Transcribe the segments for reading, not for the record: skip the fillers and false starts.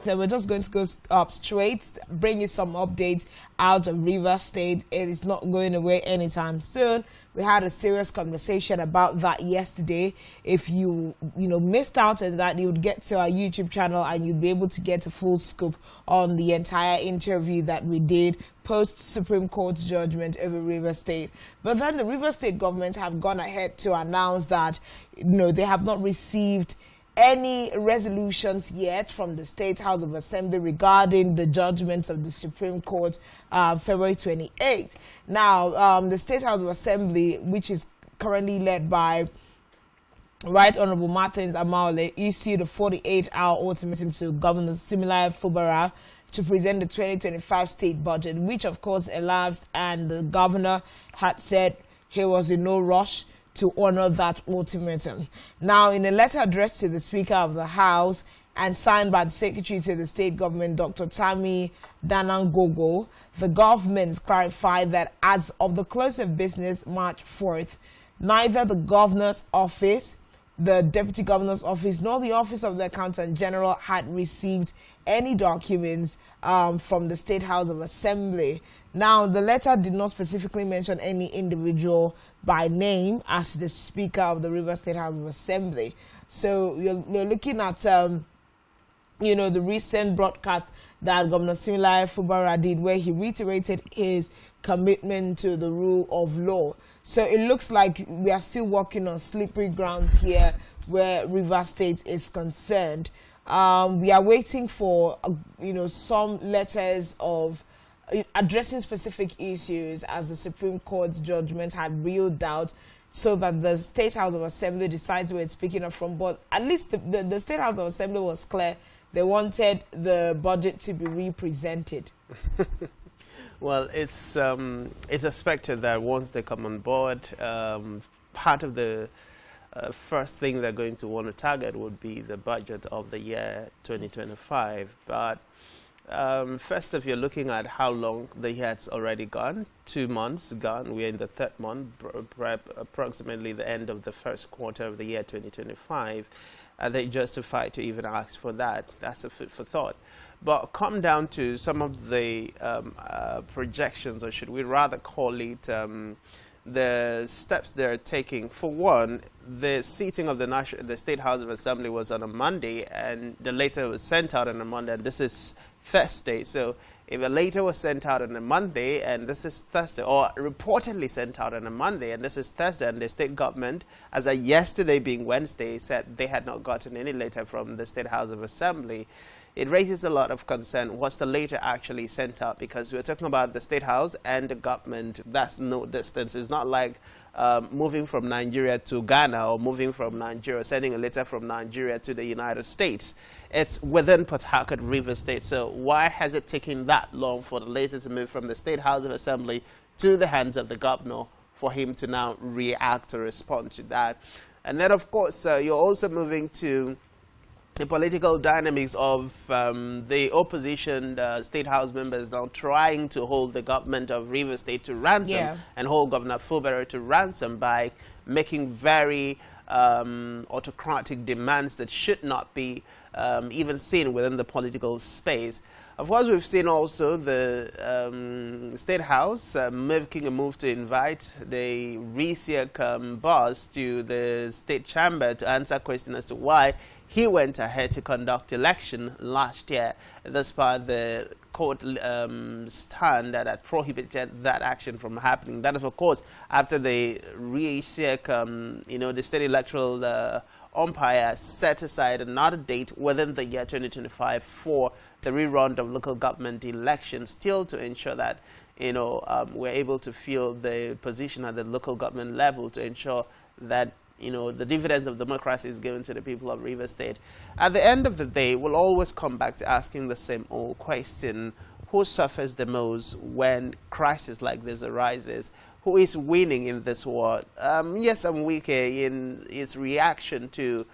So we're just going to go up straight, bring you some updates out of Rivers State. It is not going away anytime soon. We had a serious conversation about that yesterday. If you missed out on that, you would get to our YouTube channel and you'd be able to get a full scoop on the entire interview that we did post Supreme Court's judgment over Rivers State. But then the Rivers State government have gone ahead to announce that they have not received any resolutions yet from the State House of Assembly regarding the judgments of the Supreme Court February 28th. Now, the State House of Assembly, which is currently led by Right Honorable Martins Amaole, issued a 48-hour ultimatum to Governor Similai Fubara to present the 2025 state budget, which of course elapsed, and the governor had said he was in no rush to honor that ultimatum. Now, in a letter addressed to the Speaker of the House and signed by the Secretary to the State Government, Dr. Tammy Danangogo, the government clarified that as of the close of business March 4th, neither the Governor's Office, the Deputy Governor's Office, nor the Office of the Accountant General had received any documents from the State House of Assembly. Now, the letter did not specifically mention any individual by name as the Speaker of the Rivers State House of Assembly. So you're looking at, the recent broadcast that Governor Similai Fubara did, where he reiterated his commitment to the rule of law. So it looks like we are still walking on slippery grounds here where Rivers State is concerned. We are waiting for, some letters of addressing specific issues as the Supreme Court's judgment had reeled out, so that the State House of Assembly decides where it's picking up from. But at least the State House of Assembly was clear. They wanted the budget to be represented. Well, it's expected that once they come on board, part of the first thing they're going to want to target would be the budget of the year 2025. But first, if you're looking at how long the year's already gone, 2 months gone, we're in the third month, approximately the end of the first quarter of the year 2025, they justify to even ask for that. That's a food for thought. But come down to some of the projections, or should we rather call it the steps they're taking. For one, the seating of the State House of Assembly was on a Monday, and the letter was sent out on a Monday, and this is Thursday. So if a letter was sent out on a Monday and this is Thursday, or reportedly sent out on a Monday and this is Thursday, and the state government, as of yesterday being Wednesday, said they had not gotten any letter from the State House of Assembly, it raises a lot of concern. What's the letter actually sent out? Because we're talking about the State House and the government. That's no distance. It's not like moving from Nigeria to Ghana, or moving from Nigeria, sending a letter from Nigeria to the United States. It's within Port Harcourt, Rivers State. So why has it taken that long for the letter to move from the State House of Assembly to the hands of the governor for him to now react or respond to that? And then, of course, you're also moving to the political dynamics of the opposition State House members now trying to hold the government of Rivers State to ransom, and hold Governor Fubara to ransom by making very autocratic demands that should not be even seen within the political space. Of course, we've seen also the State House making a move to invite the RISIEC boss to the State Chamber to answer questions as to why he went ahead to conduct election last year, despite the court stand that had prohibited that action from happening. That is, of course, after the RISIEC, the state electoral umpire set aside another date within the year 2025 for the rerun of local government elections, still to ensure that we're able to fill the position at the local government level to ensure that the dividends of democracy is given to the people of Rivers State. At the end of the day, we'll always come back to asking the same old question: who suffers the most when crisis like this arises? Who is winning in this war? Yes, Wike, in its reaction to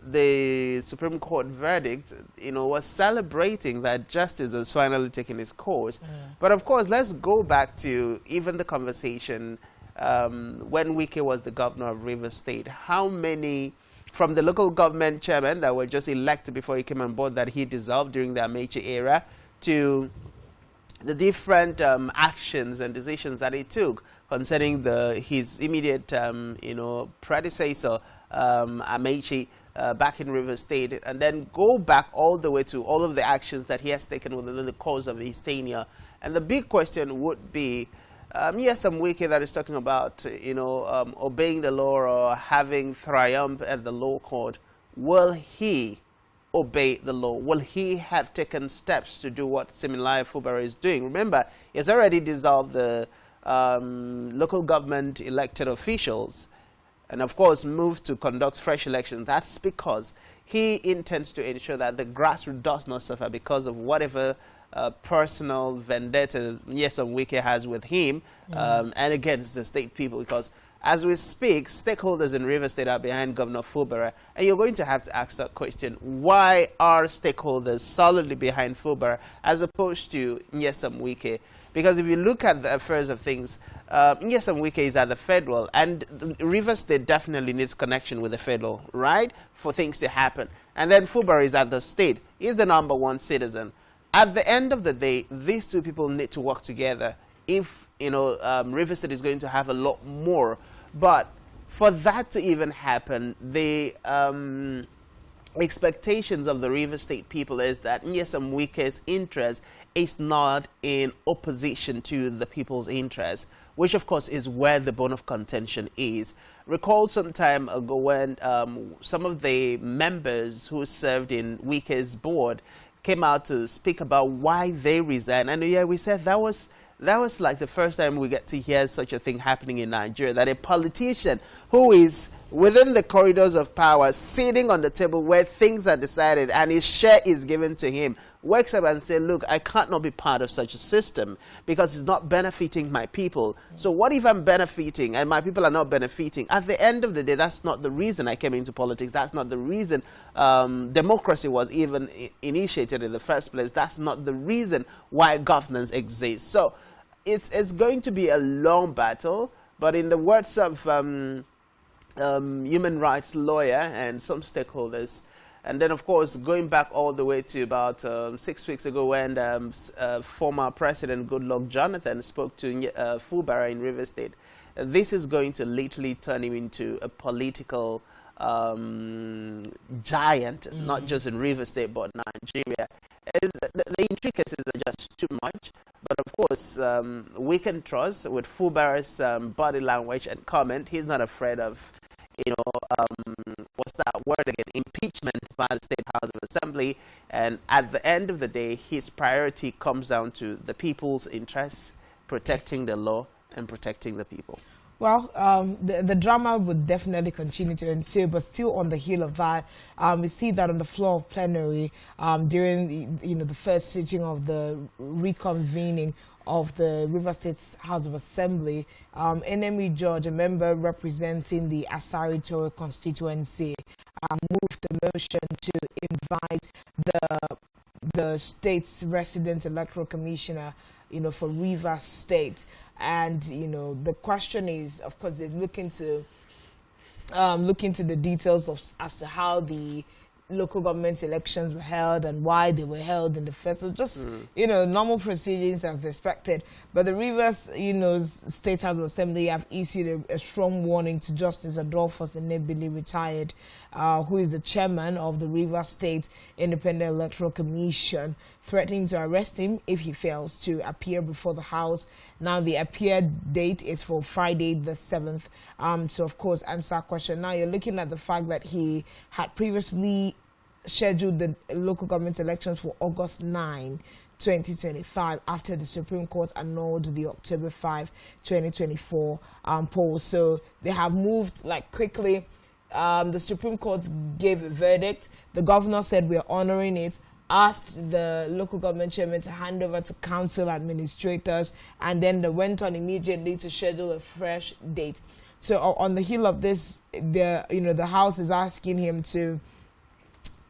the Supreme Court verdict, was celebrating that justice has finally taken its course. But of course, let's go back to even the conversation when Wike was the governor of Rivers State. How many from the local government chairman that were just elected before he came on board that he dissolved during the Amechi era, to the different actions and decisions that he took concerning his immediate predecessor, Amechi, back in Rivers State, and then go back all the way to all of the actions that he has taken within the course of his tenure. And the big question would be, yes, some wiki that is talking about, obeying the law or having triumph at the law court. Will he obey the law? Will he have taken steps to do what Siminalayi Fubara is doing? Remember, he has already dissolved the local government elected officials and, of course, moved to conduct fresh elections. That's because he intends to ensure that the grassroots does not suffer because of whatever personal vendetta Nyesom Wike has with him and against the state people, because as we speak, stakeholders in Rivers State are behind Governor Fubara, and you're going to have to ask that question: why are stakeholders solidly behind Fubara as opposed to Nyesom Wike? Because if you look at the affairs of things, Nyesom Wike is at the federal, and Rivers State definitely needs connection with the federal, right, for things to happen. And then Fubara is at the state. He's the #1 citizen. At the end of the day, these two people need to work together if, Rivers State is going to have a lot more. But for that to even happen, the expectations of the Rivers State people is that Nyesom Wike's interest is not in opposition to the people's interest, which of course is where the bone of contention is. Recall some time ago when some of the members who served in Wike's board came out to speak about why they resigned, and yeah, we said that was like the first time we get to hear such a thing happening in Nigeria, that a politician who is within the corridors of power, sitting on the table where things are decided and his share is given to him, wakes up and says, look, I can't not be part of such a system because it's not benefiting my people. So what if I'm benefiting and my people are not benefiting? At the end of the day, that's not the reason I came into politics. That's not the reason democracy was even initiated in the first place. That's not the reason why governance exists. So it's going to be a long battle, but in the words of human rights lawyer and some stakeholders, and then of course going back all the way to about 6 weeks ago when former President Goodluck Jonathan spoke to Fubara in Rivers State, this is going to literally turn him into a political giant, not just in Rivers State but Nigeria. The intricacies are just too much. But of course, we can trust with Fubara's body language and comment. He's not afraid of, what's that word again? Impeachment by the State House of Assembly. And at the end of the day, his priority comes down to the people's interests, protecting the law and protecting the people. Well, the drama would definitely continue to ensue, but still on the heel of that, we see that on the floor of plenary during the first sitting of the reconvening of the River State House of Assembly, NME George, a member representing the Asari Toro constituency, moved the motion to invite the state's resident electoral commissioner, for Rivers State. And the question is, of course, they look into the details as to how the local government elections were held and why they were held in the first place. Just normal proceedings as expected. But the Rivers State House of Assembly have issued a strong warning to Justice Adolphus Enebili, retired, who is the chairman of the Rivers State Independent Electoral Commission, threatening to arrest him if he fails to appear before the House. Now, the appear date is for Friday the 7th to, of course, answer a question. Now, you're looking at the fact that he had previously scheduled the local government elections for August 9, 2025, after the Supreme Court annulled the October 5, 2024 poll. So they have moved quickly. The Supreme Court gave a verdict. The governor said we're honoring it, asked the local government chairman to hand over to council administrators, and then they went on immediately to schedule a fresh date. So on the heel of this, the House is asking him to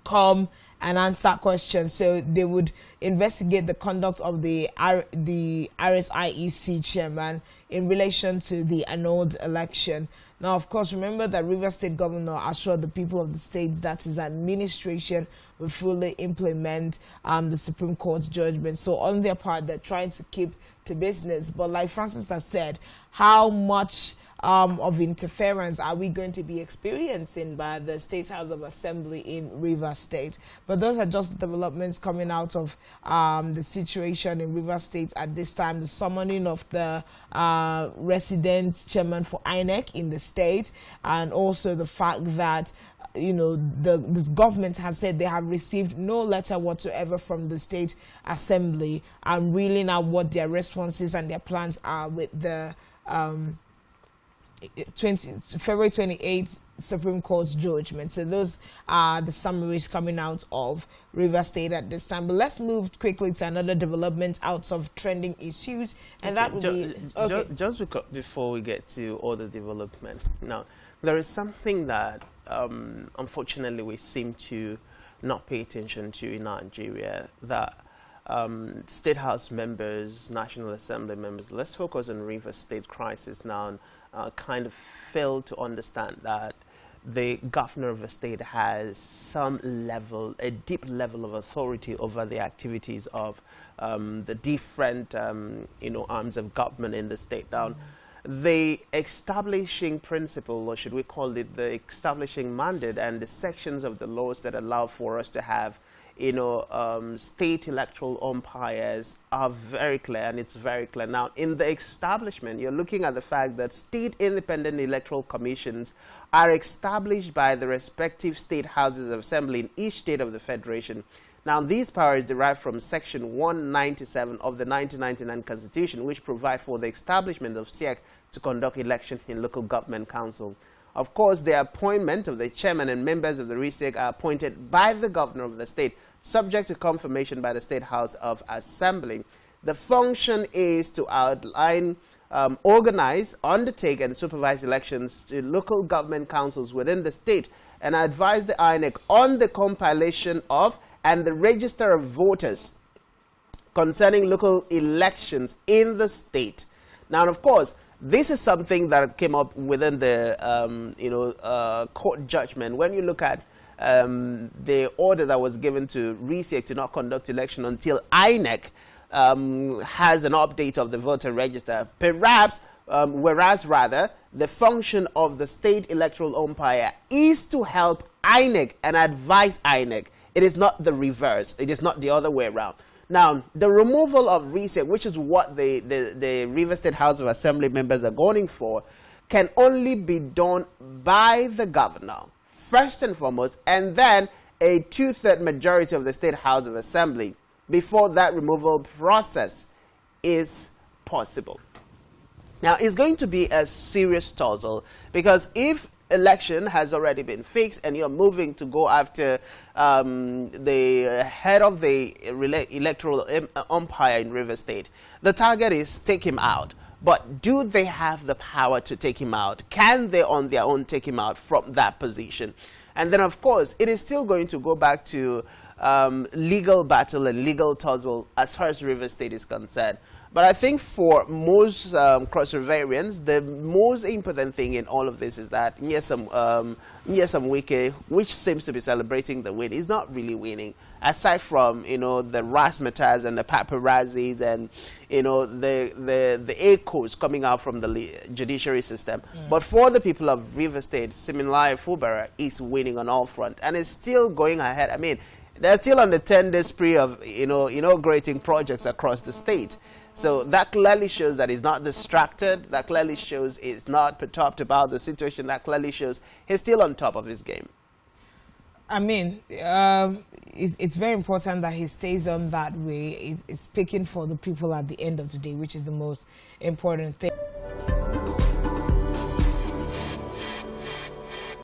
come and answer questions. So they would investigate the conduct of the RISIEC chairman in relation to the annulled election. Now, of course, remember that Rivers State Governor assured the people of the state that his administration will fully implement the Supreme Court's judgment. So on their part, they're trying to keep to business. But like Francis has said, how much of interference are we going to be experiencing by the State House of Assembly in Rivers State? But those are just developments coming out of the situation in Rivers State at this time. The summoning of the resident chairman for INEC in the state, and also the fact that this government has said they have received no letter whatsoever from the State Assembly, and really now what their responses and their plans are with the February 28th Supreme Court's judgment. So those are the summaries coming out of Rivers State at this time. But let's move quickly to another development out of trending issues, and that would be just before we get to all the development. Now, there is something that unfortunately we seem to not pay attention to in Nigeria, that State House members, National Assembly members, let's focus on Rivers State crisis now, kind of fail to understand that the governor of the state has some level, a deep level of authority over the activities of the different, arms of government in the state. Now, the establishing principle, or should we call it the establishing mandate, and the sections of the laws that allow for us to have state electoral umpires are very clear, and it's very clear. Now, in the establishment, you're looking at the fact that state independent electoral commissions are established by the respective state houses of assembly in each state of the federation. Now, these powers derive from Section 197 of the 1999 Constitution, which provide for the establishment of RISIEC to conduct election in local government council. Of course, the appointment of the chairman and members of the RISIEC are appointed by the governor of the state, subject to confirmation by the State House of Assembly. The function is to outline, organize, undertake, and supervise elections to local government councils within the state, and advise the INEC on the compilation of and the register of voters concerning local elections in the state. Now, of course, this is something that came up within the court judgment. When you look at the order that was given to RISIEC to not conduct election until INEC has an update of the voter register, whereas the function of the state electoral umpire is to help INEC and advise INEC. It is not the reverse. It is not the other way around. Now, the removal of RISIEC, which is what the Rivers State House of Assembly members are going for, can only be done by the governor, first and foremost, and then a two-thirds majority of the State House of Assembly before that removal process is possible. Now, it's going to be a serious tussle, because if election has already been fixed and you're moving to go after the head of the electoral umpire in Rivers State, the target is take him out. But do they have the power to take him out? Can they on their own take him out from that position? And then, of course, it is still going to go back to legal battle and legal tussle as far as Rivers State is concerned. But I think for most cross-riverians, the most important thing in all of this is that Nyesom Wike, which seems to be celebrating the win, is not really winning. Aside from the razzmatazz and the paparazzis and the echoes coming out from the judiciary system, but for the people of Rivers State, Siminalayi Fubara is winning on all fronts and is still going ahead. I mean, they're still on the 10-day spree of inaugurating projects across the state. So that clearly shows that he's not distracted. That clearly shows he's not perturbed about the situation. That clearly shows he's still on top of his game. I mean, it's very important that he stays on that way. It's speaking for the people at the end of the day, which is the most important thing.